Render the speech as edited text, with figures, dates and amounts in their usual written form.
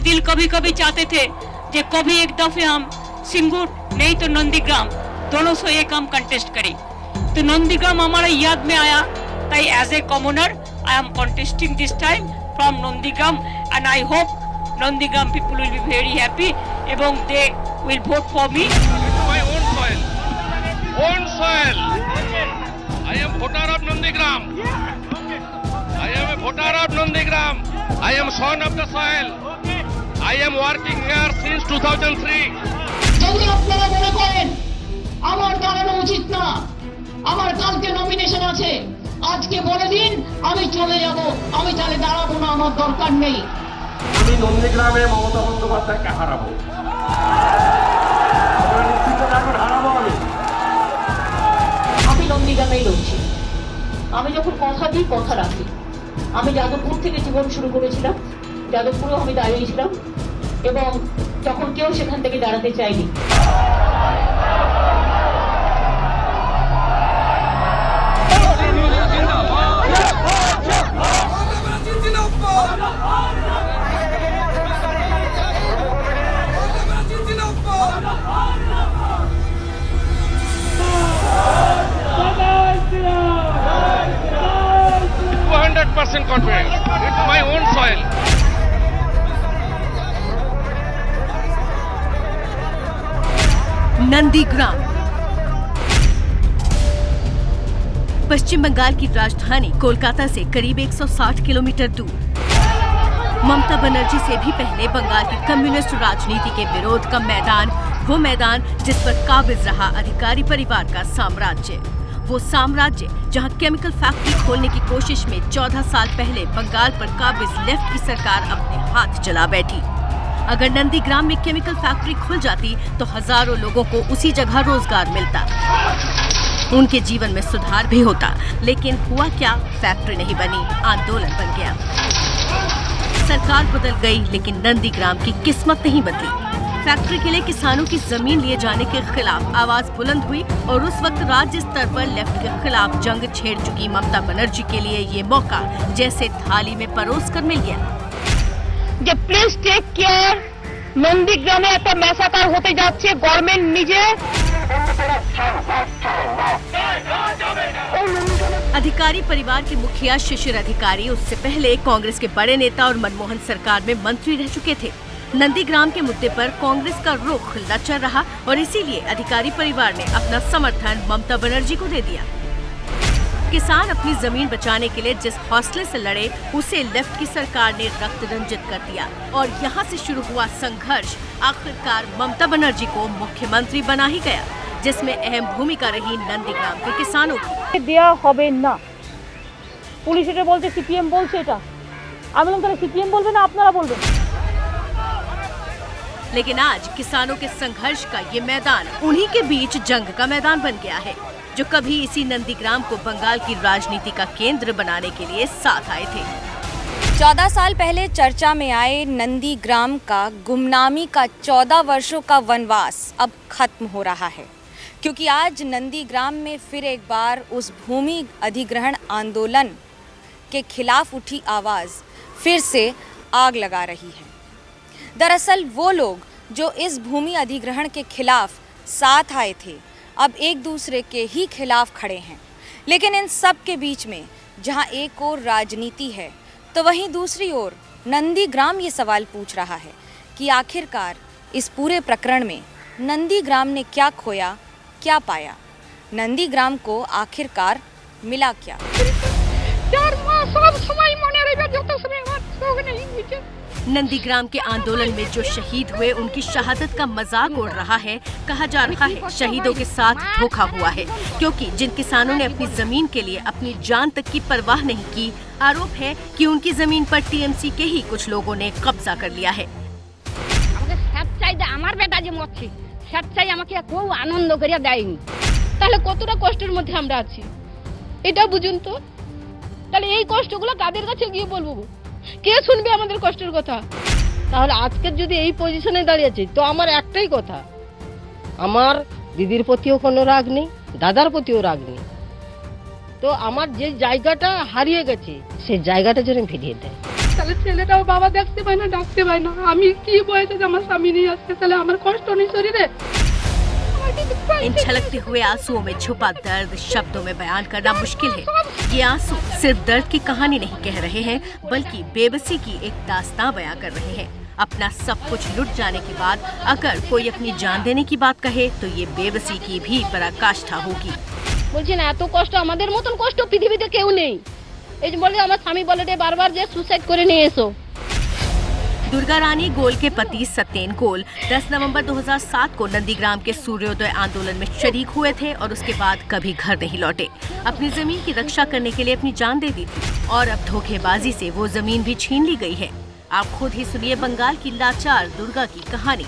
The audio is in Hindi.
दिल कभी कभी चाहते थे कि कभी एक दफे हम सिंगूर नहीं तो नंदीग्राम दोनों से एक हम कंटेस्ट करें। तो नंदीग्राम हमारा याद में आया, ताई as a commoner I am contesting this time from Nandigram and I hope Nandigram people will be very happy এবং they will vote for me. It's my own soil. Own soil. I am voter of Nandigram. I am a voter of Nandigram. I am son of the soil. I am working here since 2003. যদি আপনারা মনে করেন আমার দাঁড়ানো উচিত না, আমার কালকে নমিনেশন আছে, আজকে বলে দিন আমি চলে যাব, আমি তাহলে দাঁড়াবো না, আমার দরকার নেই। আমি নন্দীগ্রামে মমতা বন্দ্যোপাধ্যায়কে হারাবো, আমি নন্দীগ্রামেই লড়ছি। আমি যখন কথা দিই কথা রাখি। আমি যাদবপুর থেকে জীবন শুরু করেছিলাম, যাদবপুরেও আমি দাঁড়িয়েছিলাম এবং যখন কেউ সেখান থেকে দাঁড়াতে চাইনি। Confidence. It's my own soil. Nandigram पश्चिम बंगाल की राजधानी कोलकाता से करीब 160 किलोमीटर दूर। ममता बनर्जी से भी पहले बंगाल की कम्युनिस्ट राजनीति के विरोध का मैदान, वो मैदान जिस पर काबिज रहा अधिकारी परिवार का साम्राज्य। वो साम्राज्य जहां केमिकल फैक्ट्री खोलने की कोशिश में 14 साल पहले बंगाल पर काबिज लेफ्ट की सरकार अपने हाथ जला बैठी। अगर नंदीग्राम में केमिकल फैक्ट्री खुल जाती तो हजारों लोगों को उसी जगह रोजगार मिलता, उनके जीवन में सुधार भी होता। लेकिन हुआ क्या? फैक्ट्री नहीं बनी, आंदोलन बन गया। सरकार बदल गई लेकिन नंदीग्राम की किस्मत नहीं बदली। फैक्ट्री के लिए किसानों की जमीन लिए जाने के खिलाफ आवाज बुलंद हुई और उस वक्त राज्य स्तर पर लेफ्ट के खिलाफ जंग छेड़ चुकी ममता बनर्जी के लिए ये मौका जैसे थाली में परोस कर मिल गया। যে প্লিজ টেক কেয়ার, নন্দীগ্রামে একটা ম্যাসাকার হতে যাচ্ছে, গভর্নমেন্ট নিজে। अधिकारी परिवार के मुखिया शिशिर अधिकारी उससे पहले कांग्रेस के बड़े नेता और मनमोहन सरकार में मंत्री रह चुके थे। नंदीग्राम के मुद्दे पर कांग्रेस का रुख लचर रहा और इसीलिए अधिकारी परिवार ने अपना समर्थन ममता बनर्जी को दे दिया। किसान अपनी जमीन बचाने के लिए जिस हौसले से लड़े उसे लेफ्ट की सरकार ने रक्त रंजित कर दिया और यहाँ से शुरू हुआ संघर्ष आखिरकार ममता बनर्जी को मुख्यमंत्री बना ही गया, जिसमें अहम भूमिका रही नंदीग्राम के किसानों की। দেয়া হবে না, পুলিশ এটা বলছে, সিপিএম বলছে এটা। আমি বললাম তাহলে সিপিএম বলবে না আপনারা বলবেন? लेकिन आज किसानों के संघर्ष का ये मैदान उन्हीं के बीच जंग का मैदान बन गया है, जो कभी इसी नंदीग्राम को बंगाल की राजनीति का केंद्र बनाने के लिए साथ आए थे। 14 साल पहले चर्चा में आए नंदीग्राम का गुमनामी का 14 वर्षों का वनवास अब खत्म हो रहा है, क्योंकि आज नंदीग्राम में फिर एक बार उस भूमि अधिग्रहण आंदोलन के खिलाफ उठी आवाज़ फिर से आग लगा रही है। दरअसल वो लोग जो इस भूमि अधिग्रहण के खिलाफ साथ आए थे अब एक दूसरे के ही खिलाफ खड़े हैं। लेकिन इन सब के बीच में जहां एक ओर राजनीति है तो वहीं दूसरी ओर नंदीग्राम ये सवाल पूछ रहा है कि आखिरकार इस पूरे प्रकरण में नंदीग्राम ने क्या खोया, क्या पाया, नंदीग्राम को आखिरकार मिला क्या। नंदीग्राम के आंदोलन में जो शहीद हुए उनकी शहादत का मजाक उड़ रहा है। कहा जा रहा है शहीदों के साथ धोखा हुआ है, क्योंकि जिन किसानों ने अपनी जमीन के लिए अपनी जान तक की परवाह नहीं की, आरोप है कि उनकी जमीन पर टीएमसी के ही कुछ लोगों ने कब्जा कर लिया है। স্বেচ্ছায় আমাকে কেউ আনন্দ করে দেয়নি, তাহলে কতটা কষ্টের মধ্যে আমরা আছি এটা বুঝুন তো। তাহলে এই কষ্টগুলো কাদের কাছে গিয়ে বলবো, কে শুনবে আমাদের কষ্টের কথা? তাহলে আজকে যদি এই পজিশনে দাঁড়িয়েছি তো আমার একটাই কথা, আমার দিদির প্রতিও কোনো রাগ নেই, দাদার প্রতিও রাগ নেই, তো আমার যে জায়গাটা হারিয়ে গেছে সেই জায়গাটা যেন ফিরিয়ে দেয়। তাহলে ছেলেটাও বাবা দেখতে পায় না, ডাকতে পায় না। আমি কি বয়সে যে আমার স্বামী নিয়ে আসছে, তাহলে আমার কষ্ট নেই শরীরে? इन छलकते हुए आंसुओं में छुपा दर्द शब्दों में बयान करना मुश्किल है। ये आंसू सिर्फ दर्द की कहानी नहीं कह रहे हैं, बल्कि बेबसी की एक दास्तां बयां कर रहे हैं। अपना सब कुछ लुट जाने के बाद अगर कोई अपनी जान देने की बात कहे तो ये बेबसी की भी पराकाष्ठा होगी। বলছি না, এত কষ্ট আমাদের মতন কষ্ট পৃথিবীতে কেউ নেই। এই যে বলে আমার স্বামী বলে রে বারবার যে সুসাইড করে নিয়ে এসো। दुर्गा रानी गोल के पति सत्येन गोल 10 नवंबर 2007 को नंदीग्राम के सूर्योदय आंदोलन में शरीक हुए थे और उसके बाद कभी घर नहीं लौटे। अपनी जमीन की रक्षा करने के लिए अपनी जान दे दी थी और अब धोखेबाजी से वो जमीन भी छीन ली गई है। आप खुद ही सुनिए बंगाल की लाचार दुर्गा की कहानी।